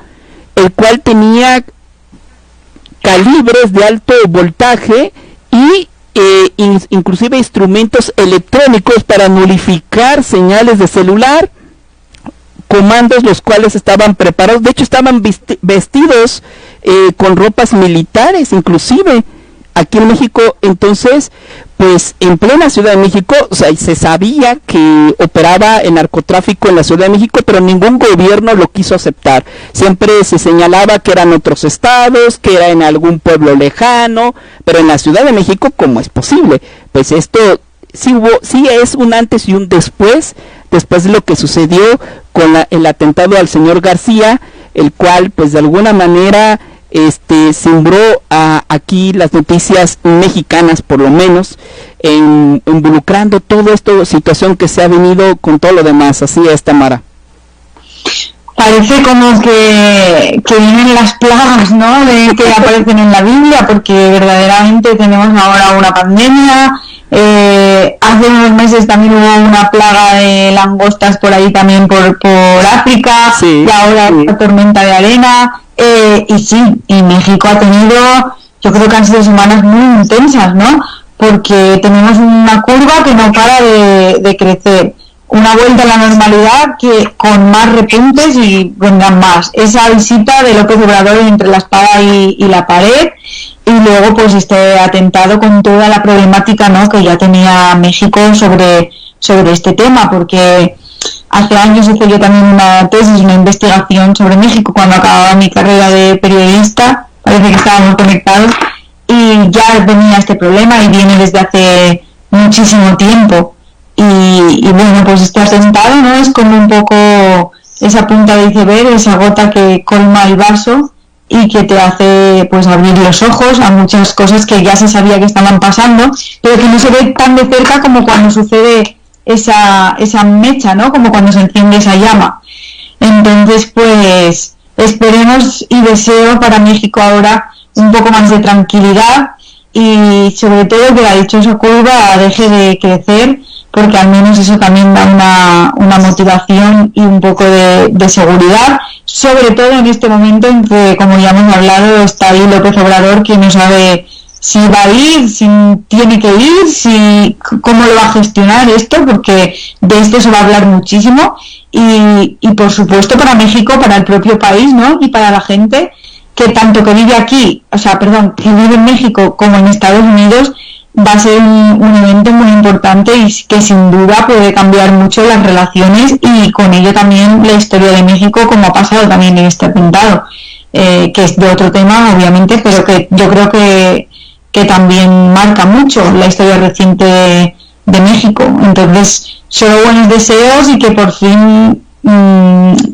el cual tenía calibres de alto voltaje y inclusive instrumentos electrónicos para nulificar señales de celular, comandos los cuales estaban preparados, de hecho estaban vestidos con ropas militares, inclusive aquí en México. Entonces, pues en plena Ciudad de México, o sea, se sabía que operaba el narcotráfico en la Ciudad de México, pero ningún gobierno lo quiso aceptar. Siempre se señalaba que eran otros estados, que era en algún pueblo lejano, pero en la Ciudad de México, ¿cómo es posible? Pues esto sí es un antes y un después de lo que sucedió con el atentado al señor García, el cual pues de alguna manera sembró aquí las noticias mexicanas, por lo menos, involucrando toda esta situación que se ha venido con todo lo demás. Así es, Tamara. Parece como que vienen las plagas, ¿no?, que aparecen en la Biblia, porque verdaderamente tenemos ahora una pandemia. Hace unos meses también hubo una plaga de langostas por ahí también por África, sí, y ahora sí, esta tormenta de arena. Y sí, y México ha tenido, yo creo que han sido semanas muy intensas, ¿no? Porque tenemos una curva que no para de crecer, una vuelta a la normalidad que con más repuntes y vendrán más. Esa visita de López Obrador entre la espada y la pared, y luego pues este atentado con toda la problemática, ¿no?, que ya tenía México sobre este tema, porque hace años hice yo también una tesis, una investigación sobre México cuando acababa mi carrera de periodista, parece que estábamos conectados, y ya venía este problema y viene desde hace muchísimo tiempo. Y bueno, pues este atentado, ¿no?, es como un poco esa punta de iceberg, esa gota que colma el vaso y que te hace pues abrir los ojos a muchas cosas que ya se sabía que estaban pasando, pero que no se ve tan de cerca como cuando sucede esa mecha, ¿no?, como cuando se enciende esa llama. Entonces, pues esperemos y deseo para México ahora un poco más de tranquilidad y sobre todo que la dichosa curva deje de crecer, porque al menos eso también da una motivación y un poco de seguridad, sobre todo en este momento en que, como ya hemos hablado, está ahí López Obrador, que no sabe si va a ir, si tiene que ir, cómo lo va a gestionar esto, porque de esto se va a hablar muchísimo, y por supuesto para México, para el propio país, ¿no?, y para la gente que tanto que vive aquí, que vive en México como en Estados Unidos, va a ser un evento muy importante y que sin duda puede cambiar mucho las relaciones y con ello también la historia de México, como ha pasado también en este atentado, que es de otro tema obviamente, pero que yo creo que también marca mucho la historia reciente de México. Entonces, solo buenos deseos y que por fin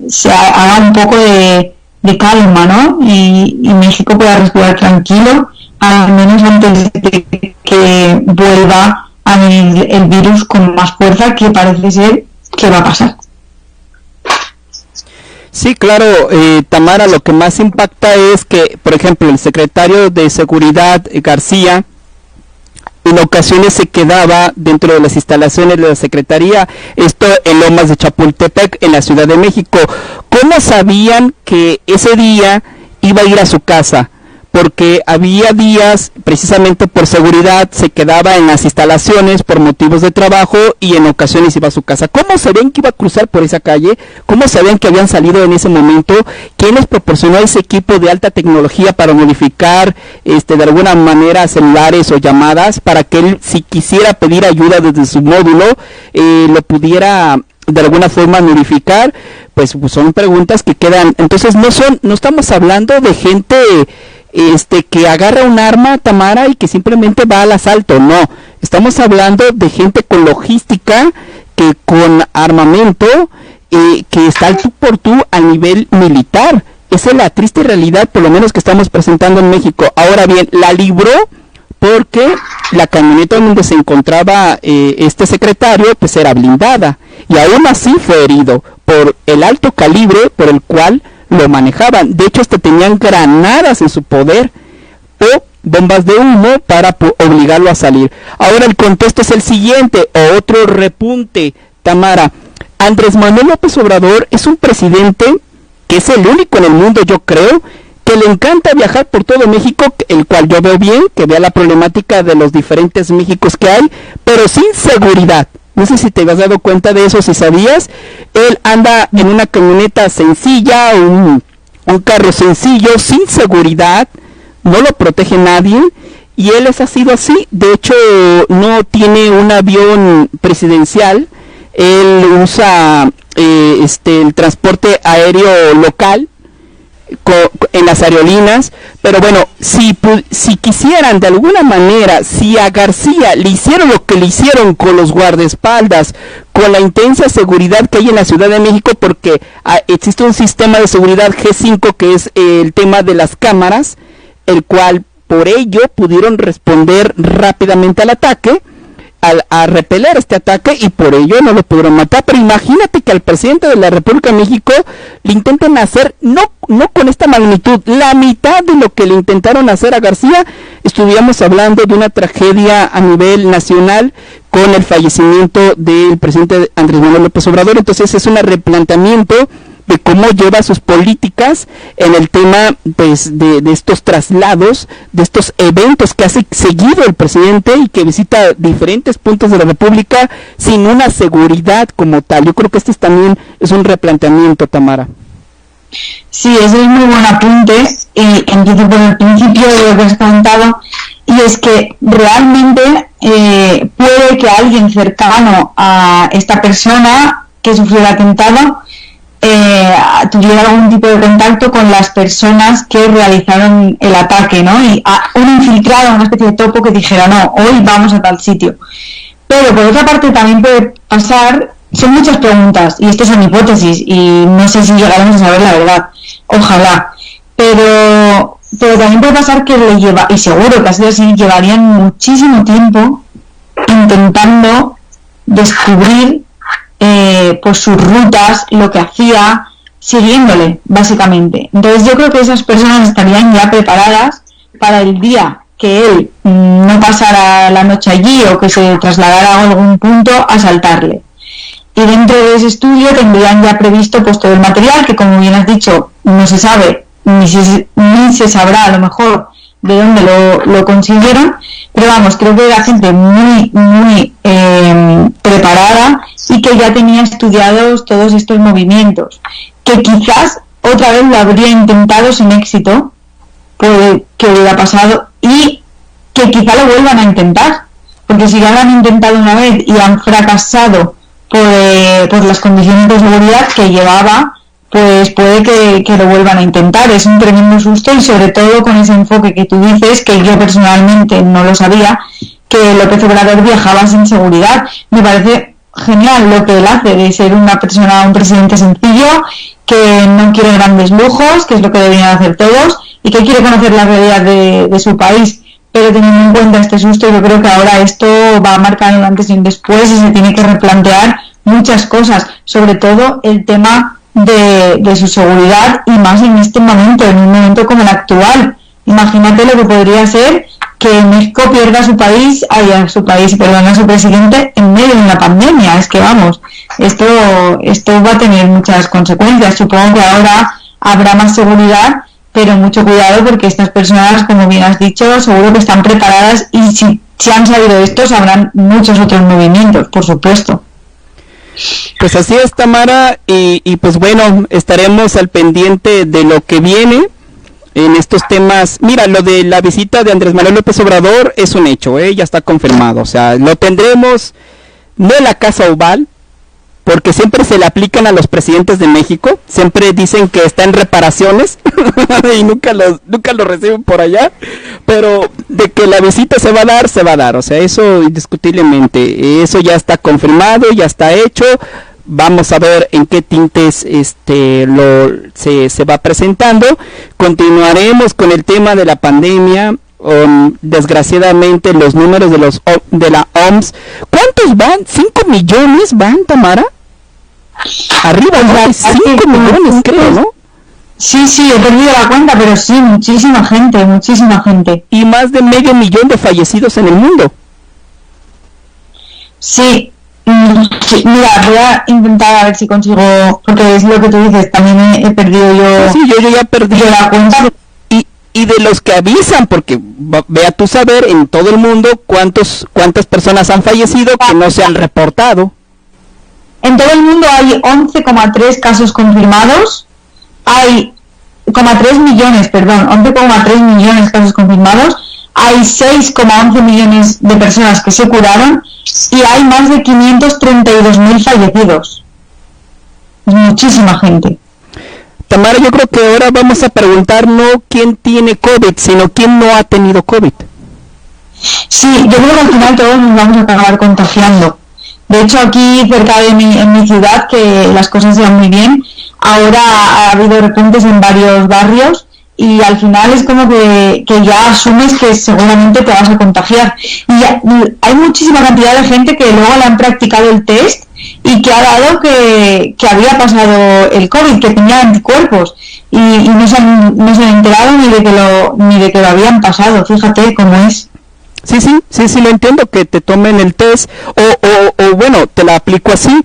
se haga un poco de calma, ¿no? Y México pueda respirar tranquilo, al menos antes de que vuelva a venir el virus con más fuerza, que parece ser que va a pasar. Sí, claro, Tamara, lo que más impacta es que, por ejemplo, el secretario de Seguridad, García, en ocasiones se quedaba dentro de las instalaciones de la Secretaría, esto en Lomas de Chapultepec, en la Ciudad de México. ¿Cómo sabían que ese día iba a ir a su casa? porque había días, precisamente por seguridad, se quedaba en las instalaciones por motivos de trabajo y en ocasiones iba a su casa. ¿Cómo sabían que iba a cruzar por esa calle? ¿Cómo sabían que habían salido en ese momento? ¿Quién les proporcionó ese equipo de alta tecnología para modificar de alguna manera celulares o llamadas para que él, si quisiera pedir ayuda desde su módulo, lo pudiera de alguna forma modificar? Pues son preguntas que quedan. Entonces no estamos hablando de gente que agarra un arma, Tamara, y que simplemente va al asalto. No, estamos hablando de gente con logística, que con armamento, que está al tú por tú a nivel militar. Esa es la triste realidad, por lo menos, que estamos presentando en México. Ahora bien, la libró porque la camioneta donde se encontraba este secretario pues era blindada, y aún así fue herido por el alto calibre por el cual lo manejaban. De hecho, tenían granadas en su poder o bombas de humo para obligarlo a salir. Ahora el contexto es el siguiente, o otro repunte, Tamara. Andrés Manuel López Obrador es un presidente que es el único en el mundo, yo creo, que le encanta viajar por todo México, el cual yo veo bien, que vea la problemática de los diferentes Méxicos que hay, pero sin seguridad. No sé si te has dado cuenta de eso, si sabías. Él anda en una camioneta sencilla, un carro sencillo, sin seguridad, no lo protege nadie, y él ha sido así. De hecho, no tiene un avión presidencial, él usa el transporte aéreo local, en las aerolíneas. Pero bueno, si quisieran de alguna manera, si a García le hicieron lo que le hicieron con los guardaespaldas, con la intensa seguridad que hay en la Ciudad de México, porque existe un sistema de seguridad G5 que es el tema de las cámaras, el cual por ello pudieron responder rápidamente al ataque, a repeler este ataque, y por ello no lo pudieron matar. Pero imagínate que al presidente de la República de México le intenten hacer, no con esta magnitud, la mitad de lo que le intentaron hacer a García. Estuviéramos hablando de una tragedia a nivel nacional con el fallecimiento del presidente Andrés Manuel López Obrador. Entonces es un replanteamiento de cómo lleva sus políticas en el tema pues de estos traslados, de estos eventos que hace seguido el presidente y que visita diferentes puntos de la República sin una seguridad como tal. Yo creo que también es un replanteamiento, Tamara. Sí, ese es muy buen apunte, y empiezo por el principio de lo que has comentado, y es que realmente puede que alguien cercano a esta persona que sufrió el atentado tuviera algún tipo de contacto con las personas que realizaron el ataque, ¿no? Y un infiltrado, una especie de topo que dijera, no, hoy vamos a tal sitio. Pero por otra parte también puede pasar, son muchas preguntas, y estas son hipótesis, y no sé si llegaremos a saber la verdad, ojalá, pero también puede pasar que le lleva, y seguro que ha sido así, llevarían muchísimo tiempo intentando descubrir pues sus rutas, lo que hacía, siguiéndole, básicamente. Entonces yo creo que esas personas estarían ya preparadas para el día que él no pasara la noche allí o que se trasladara a algún punto a asaltarle. Y dentro de ese estudio tendrían ya previsto pues todo el material, que como bien has dicho, no se sabe, ni se sabrá a lo mejor de dónde lo consiguieron, pero vamos, creo que era gente muy preparada y que ya tenía estudiados todos estos movimientos, que quizás otra vez lo habría intentado sin éxito, que hubiera pasado, y que quizá lo vuelvan a intentar, porque si ya lo han intentado una vez y han fracasado por las condiciones de seguridad que llevaba, pues puede que lo vuelvan a intentar. Es un tremendo susto, y sobre todo con ese enfoque que tú dices, que yo personalmente no lo sabía, que López Obrador viajaba sin seguridad. Me parece genial lo que él hace, de ser un presidente sencillo, que no quiere grandes lujos, que es lo que deberían hacer todos, y que quiere conocer la realidad de su país. Pero teniendo en cuenta este susto, yo creo que ahora esto va a marcar un antes y un después, y se tiene que replantear muchas cosas, sobre todo el tema de su seguridad, y más en este momento, en un momento como el actual. Imagínate lo que podría ser que México pierda a su presidente en medio de una pandemia. Es que vamos, esto va a tener muchas consecuencias. Supongo que ahora habrá más seguridad, pero mucho cuidado porque estas personas, como bien has dicho, seguro que están preparadas y si han sabido esto, sabrán muchos otros movimientos, por supuesto. Pues así es, Tamara, y pues bueno, estaremos al pendiente de lo que viene en estos temas. Mira, lo de la visita de Andrés Manuel López Obrador es un hecho, ya está confirmado, o sea, lo tendremos no en la Casa Oval, porque siempre se le aplican a los presidentes de México, siempre dicen que está en reparaciones y nunca lo reciben por allá, pero de que la visita se va a dar, o sea, eso indiscutiblemente, eso ya está confirmado, ya está hecho. Vamos a ver en qué tintes se va presentando. Continuaremos con el tema de la pandemia. Desgraciadamente los números de la OMS, ¿cuántos van? ¿5 millones van, Tamara? Arriba, ¿no? 5 millones, creo, ¿no? Sí, he perdido la cuenta, pero sí, muchísima gente. Y más de 500,000 de fallecidos en el mundo. Sí, mira, voy a intentar a ver si consigo, porque es lo que tú dices, también he perdido yo. Sí, yo ya perdí la cuenta. Y de los que avisan, porque vea tú saber en todo el mundo cuántas personas han fallecido que no se han reportado. En todo el mundo hay 11,3 casos confirmados, hay 11,3 millones de casos confirmados, hay 6,11 millones de personas que se curaron y hay más de 532.000 fallecidos. Es muchísima gente. Tamara, yo creo que ahora vamos a preguntar no quién tiene COVID, sino quién no ha tenido COVID. Sí, yo creo que al final todos nos vamos a acabar contagiando. De hecho, aquí cerca de en mi ciudad, que las cosas se van muy bien, ahora ha habido repuntes en varios barrios y al final es como que ya asumes que seguramente te vas a contagiar. Y hay muchísima cantidad de gente que luego le han practicado el test y que ha dado que había pasado el COVID, que tenía anticuerpos y no se han enterado ni de que lo habían pasado. Fíjate cómo es. Sí, lo entiendo, que te tomen el test o bueno, te la aplico así,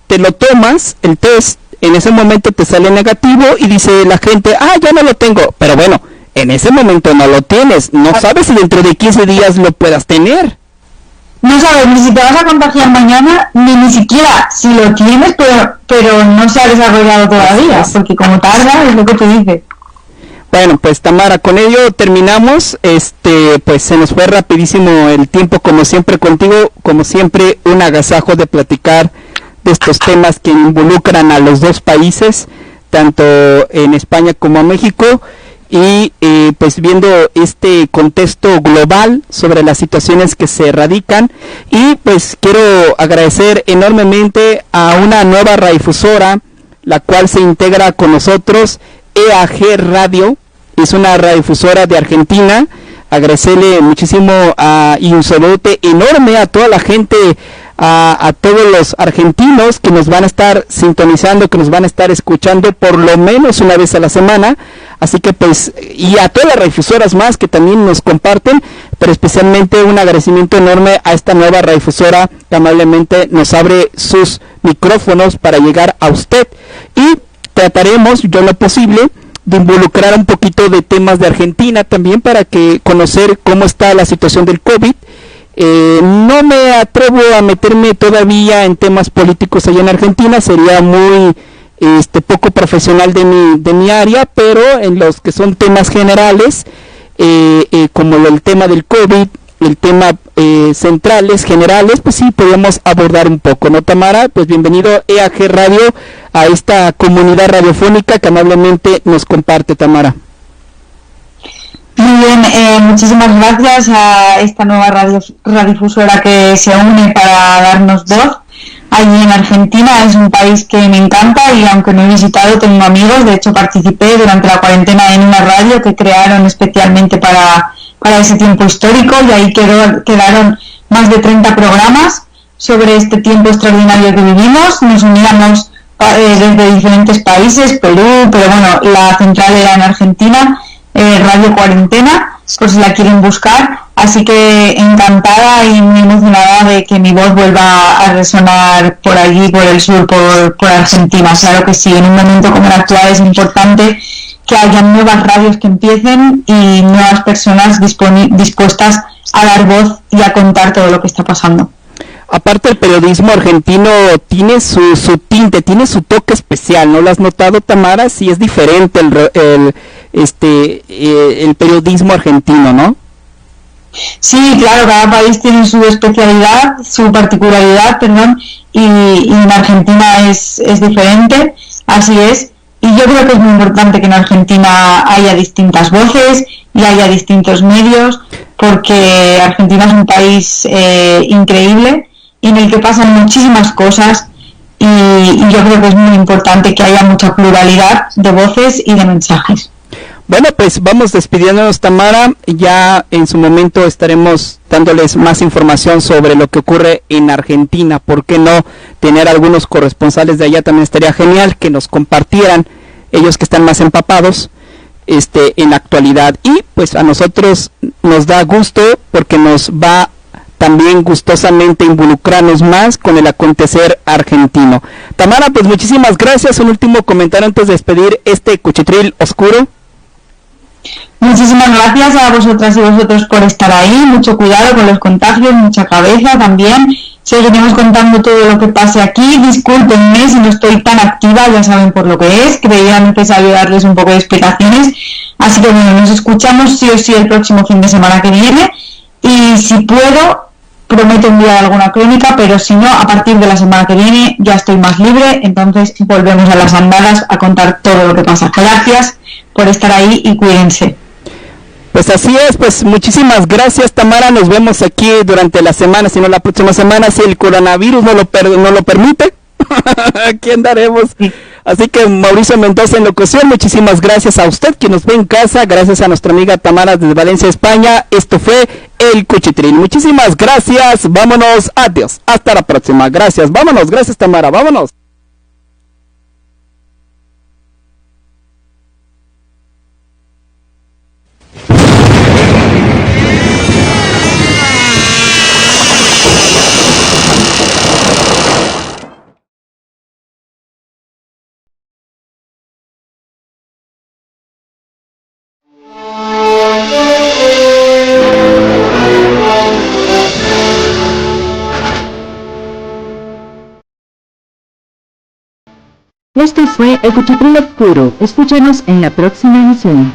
te lo tomas, el test, en ese momento te sale negativo y dice la gente, ya no lo tengo, pero bueno, en ese momento no lo tienes, no sabes si dentro de 15 días lo puedas tener. No sabes ni si te vas a contagiar mañana, ni siquiera si lo tienes, pero no se ha desarrollado todavía, porque como tarda, es lo que te dice. Bueno, pues Tamara, con ello terminamos, pues se nos fue rapidísimo el tiempo, como siempre contigo, como siempre un agasajo de platicar de estos temas que involucran a los dos países, tanto en España como a México, y pues viendo este contexto global sobre las situaciones que se radican, y pues quiero agradecer enormemente a una nueva radiodifusora, la cual se integra con nosotros, EAG Radio, es una radiodifusora de Argentina. Agradecerle muchísimo y un saludote enorme a toda la gente, a todos los argentinos que nos van a estar sintonizando, que nos van a estar escuchando por lo menos una vez a la semana. Así que pues, y a todas las radiodifusoras más que también nos comparten, pero especialmente un agradecimiento enorme a esta nueva radiodifusora que amablemente nos abre sus micrófonos para llegar a usted, y trataremos, yo lo posible, de involucrar un poquito de temas de Argentina también para que conocer cómo está la situación del COVID. No me atrevo a meterme todavía en temas políticos allá en Argentina, sería muy poco profesional de mi área, pero en los que son temas generales, como el tema del COVID, el tema centrales, generales, pues sí, podemos abordar un poco, ¿no, Tamara? Pues bienvenido EAG Radio a esta comunidad radiofónica que amablemente nos comparte, Tamara. Muy bien, muchísimas gracias a esta nueva radiodifusora que se une para darnos voz. Allí en Argentina es un país que me encanta y aunque no he visitado tengo amigos, de hecho participé durante la cuarentena en una radio que crearon especialmente para ese tiempo histórico y ahí quedaron más de 30 programas sobre este tiempo extraordinario que vivimos. Nos uníamos desde diferentes países, Perú, pero bueno, la central era en Argentina, Radio Cuarentena, por si la quieren buscar. Así que encantada y muy emocionada de que mi voz vuelva a resonar por allí, por el sur, por Argentina. Claro que sí, en un momento como el actual es importante que haya nuevas radios que empiecen y nuevas personas dispuestas a dar voz y a contar todo lo que está pasando. Aparte, el periodismo argentino tiene su tinte, tiene su toque especial, ¿no lo has notado, Tamara? Sí, es diferente el periodismo argentino, ¿no? Sí, claro, cada país tiene su especialidad, su particularidad, perdón, y en Argentina es diferente, así es. Y yo creo que es muy importante que en Argentina haya distintas voces y haya distintos medios, porque Argentina es un país increíble en el que pasan muchísimas cosas y yo creo que es muy importante que haya mucha pluralidad de voces y de mensajes. Bueno, pues vamos despidiéndonos, Tamara. Ya en su momento estaremos dándoles más información sobre lo que ocurre en Argentina. ¿Por qué no tener algunos corresponsales de allá? También estaría genial que nos compartieran, ellos que están más empapados en la actualidad. Y pues a nosotros nos da gusto porque nos va también gustosamente involucrarnos más con el acontecer argentino. Tamara, pues muchísimas gracias. Un último comentario antes de despedir este cuchitril oscuro. Muchísimas gracias a vosotras y vosotros por estar ahí, mucho cuidado con los contagios, mucha cabeza también, seguiremos contando todo lo que pase aquí, discúlpenme si no estoy tan activa, ya saben por lo que es, creía necesario darles un poco de explicaciones, así que bueno, nos escuchamos sí o sí el próximo fin de semana que viene, y si puedo, prometo enviar alguna crónica, pero si no, a partir de la semana que viene ya estoy más libre, entonces volvemos a las andadas a contar todo lo que pasa. Gracias por estar ahí y cuídense. Pues así es, pues muchísimas gracias, Tamara, nos vemos aquí durante la semana, si no la próxima semana, si el coronavirus no lo permite, aquí andaremos. Sí. Así que Mauricio Mendoza en locución, muchísimas gracias a usted que nos ve en casa, gracias a nuestra amiga Tamara desde Valencia, España, esto fue El Cuchitril, muchísimas gracias, vámonos, adiós, hasta la próxima, gracias, vámonos, gracias Tamara, vámonos. Esto fue El Cuchitril Oscuro. Escúchanos en la próxima emisión.